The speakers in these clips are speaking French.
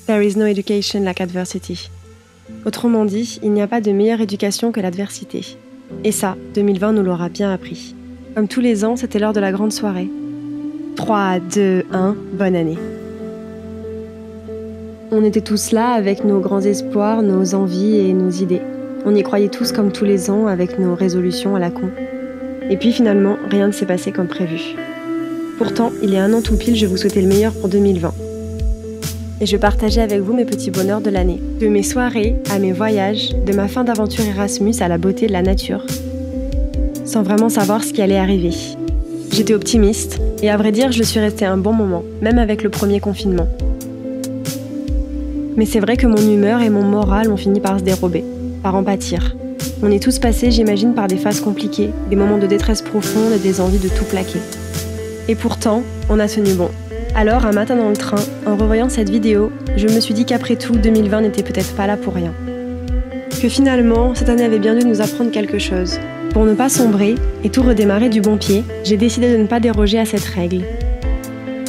There is no education like adversity. Autrement dit, il n'y a pas de meilleure éducation que l'adversité. Et ça, 2020 nous l'aura bien appris. Comme tous les ans, c'était l'heure de la grande soirée. 3, 2, 1, bonne année. On était tous là avec nos grands espoirs, nos envies et nos idées. On y croyait tous comme tous les ans avec nos résolutions à la con. Et puis finalement, rien ne s'est passé comme prévu. Pourtant, il y a un an tout pile, je vous souhaitais le meilleur pour 2020. Et je partageais avec vous mes petits bonheurs de l'année. De mes soirées à mes voyages, de ma fin d'aventure Erasmus à la beauté de la nature. Sans vraiment savoir ce qui allait arriver. J'étais optimiste, et à vrai dire, je suis restée un bon moment, même avec le premier confinement. Mais c'est vrai que mon humeur et mon moral ont fini par se dérober, par en pâtir. On est tous passés, j'imagine, par des phases compliquées, des moments de détresse profonde et des envies de tout plaquer. Et pourtant, on a tenu bon. Alors, un matin dans le train, en revoyant cette vidéo, je me suis dit qu'après tout, 2020 n'était peut-être pas là pour rien. Que finalement, cette année avait bien dû nous apprendre quelque chose. Pour ne pas sombrer et tout redémarrer du bon pied, j'ai décidé de ne pas déroger à cette règle.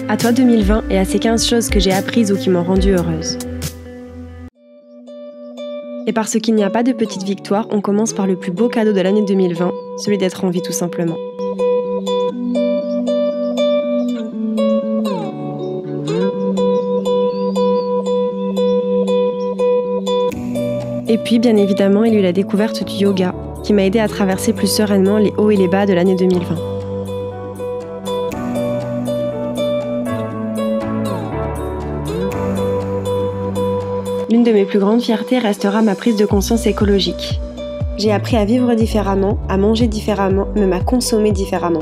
À toi 2020 et à ces 15 choses que j'ai apprises ou qui m'ont rendue heureuse. Et parce qu'il n'y a pas de petite victoire, on commence par le plus beau cadeau de l'année 2020, celui d'être en vie tout simplement. Et puis, bien évidemment, il y a eu la découverte du yoga, qui m'a aidé à traverser plus sereinement les hauts et les bas de l'année 2020. L'une de mes plus grandes fiertés restera ma prise de conscience écologique. J'ai appris à vivre différemment, à manger différemment, même à consommer différemment.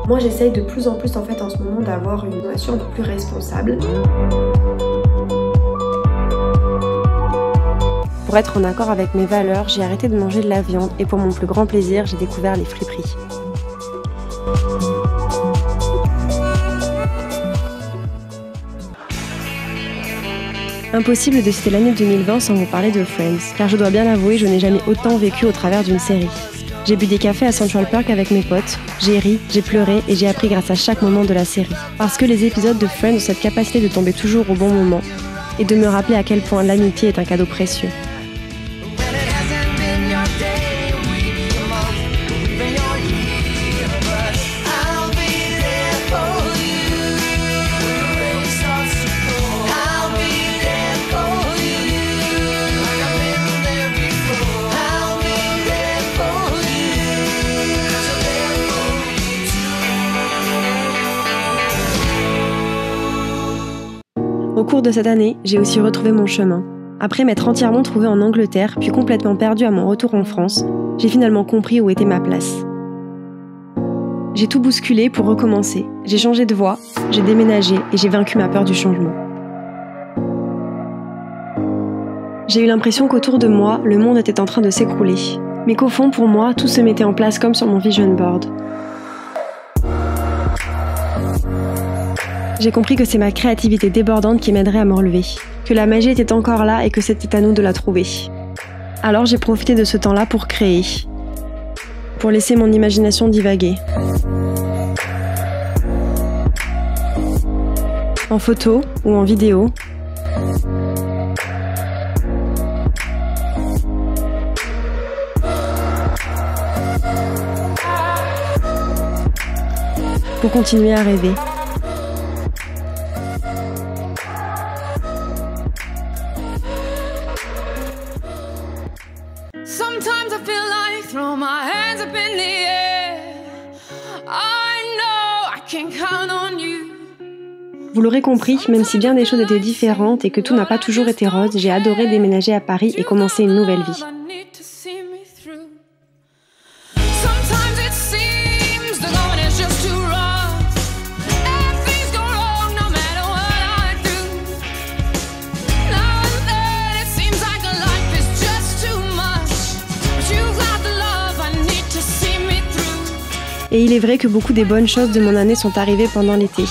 Moi, j'essaye de plus en plus en ce moment d'avoir une relation un peu plus responsable. Pour être en accord avec mes valeurs, j'ai arrêté de manger de la viande et pour mon plus grand plaisir, j'ai découvert les friperies. Impossible de citer l'année 2020 sans vous parler de Friends, car je dois bien l'avouer, je n'ai jamais autant vécu au travers d'une série. J'ai bu des cafés à Central Park avec mes potes, j'ai ri, j'ai pleuré et j'ai appris grâce à chaque moment de la série. Parce que les épisodes de Friends ont cette capacité de tomber toujours au bon moment et de me rappeler à quel point l'amitié est un cadeau précieux. Au cours de cette année, j'ai aussi retrouvé mon chemin. Après m'être entièrement trouvée en Angleterre, puis complètement perdue à mon retour en France, j'ai finalement compris où était ma place. J'ai tout bousculé pour recommencer. J'ai changé de voie, j'ai déménagé et j'ai vaincu ma peur du changement. J'ai eu l'impression qu'autour de moi, le monde était en train de s'écrouler. Mais qu'au fond, pour moi, tout se mettait en place comme sur mon vision board. J'ai compris que c'est ma créativité débordante qui m'aiderait à me relever, que la magie était encore là et que c'était à nous de la trouver. Alors j'ai profité de ce temps-là pour créer, pour laisser mon imagination divaguer. En photo ou en vidéo. Pour continuer à rêver. Sometimes I feel like throw my hands up in the air. I know I can count on you. Vous l'aurez compris, même si bien des choses étaient différentes et que tout n'a pas toujours été rose, j'ai adoré déménager à Paris et commencer une nouvelle vie. Et il est vrai que beaucoup des bonnes choses de mon année sont arrivées pendant l'été.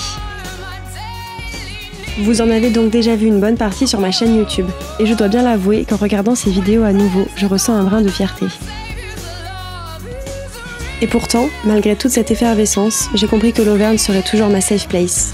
Vous en avez donc déjà vu une bonne partie sur ma chaîne YouTube. Et je dois bien l'avouer qu'en regardant ces vidéos à nouveau, je ressens un brin de fierté. Et pourtant, malgré toute cette effervescence, j'ai compris que l'Auvergne serait toujours ma safe place.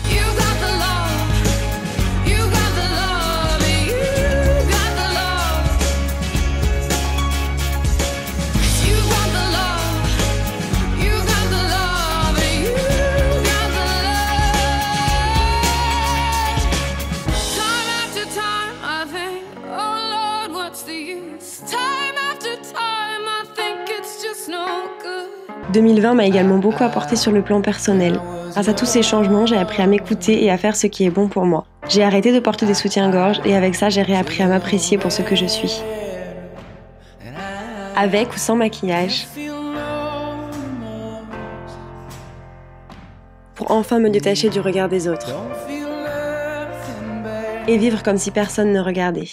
2020 m'a également beaucoup apporté sur le plan personnel. Grâce à tous ces changements, j'ai appris à m'écouter et à faire ce qui est bon pour moi. J'ai arrêté de porter des soutiens-gorge et avec ça, j'ai réappris à m'apprécier pour ce que je suis. Avec ou sans maquillage. Pour enfin me détacher du regard des autres. Et vivre comme si personne ne regardait.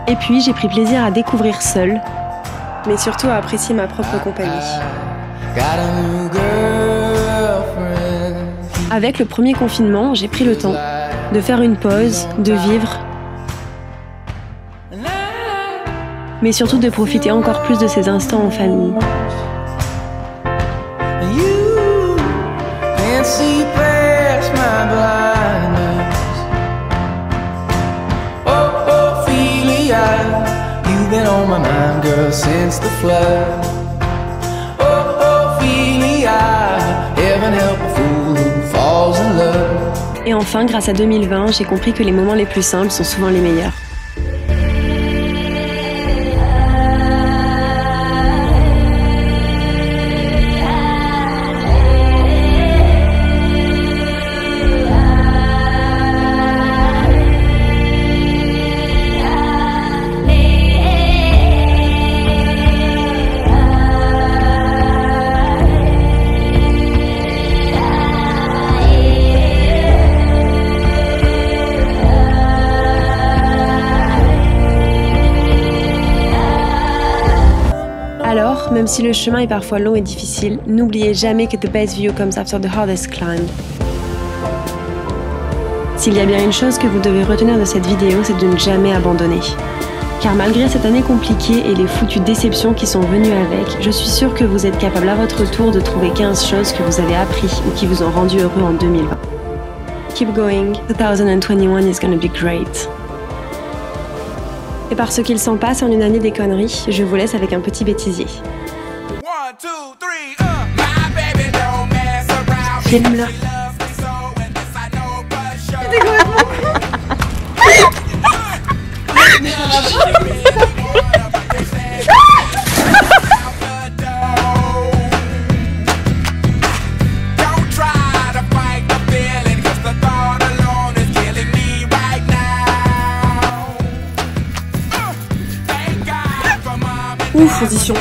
Et puis j'ai pris plaisir à découvrir seule, mais surtout à apprécier ma propre compagnie. Avec le premier confinement, j'ai pris le temps de faire une pause, de vivre, mais surtout de profiter encore plus de ces instants en famille. On my mind, girl, since the flood. Ophelia, heaven help a fool who falls in love. Et enfin, grâce à 2020, j'ai compris que les moments les plus simples sont souvent les meilleurs. Alors, même si le chemin est parfois long et difficile, n'oubliez jamais que the best view comes after the hardest climb. S'il y a bien une chose que vous devez retenir de cette vidéo, c'est de ne jamais abandonner. Car malgré cette année compliquée et les foutues déceptions qui sont venues avec, je suis sûre que vous êtes capable à votre tour de trouver 15 choses que vous avez appris ou qui vous ont rendu heureux en 2020. Keep going, 2021 is gonna be great. Et parce qu'il s'en passe en une année des conneries, je vous laisse avec un petit bêtisier. Filme-le. C'était complètement Ouf, position.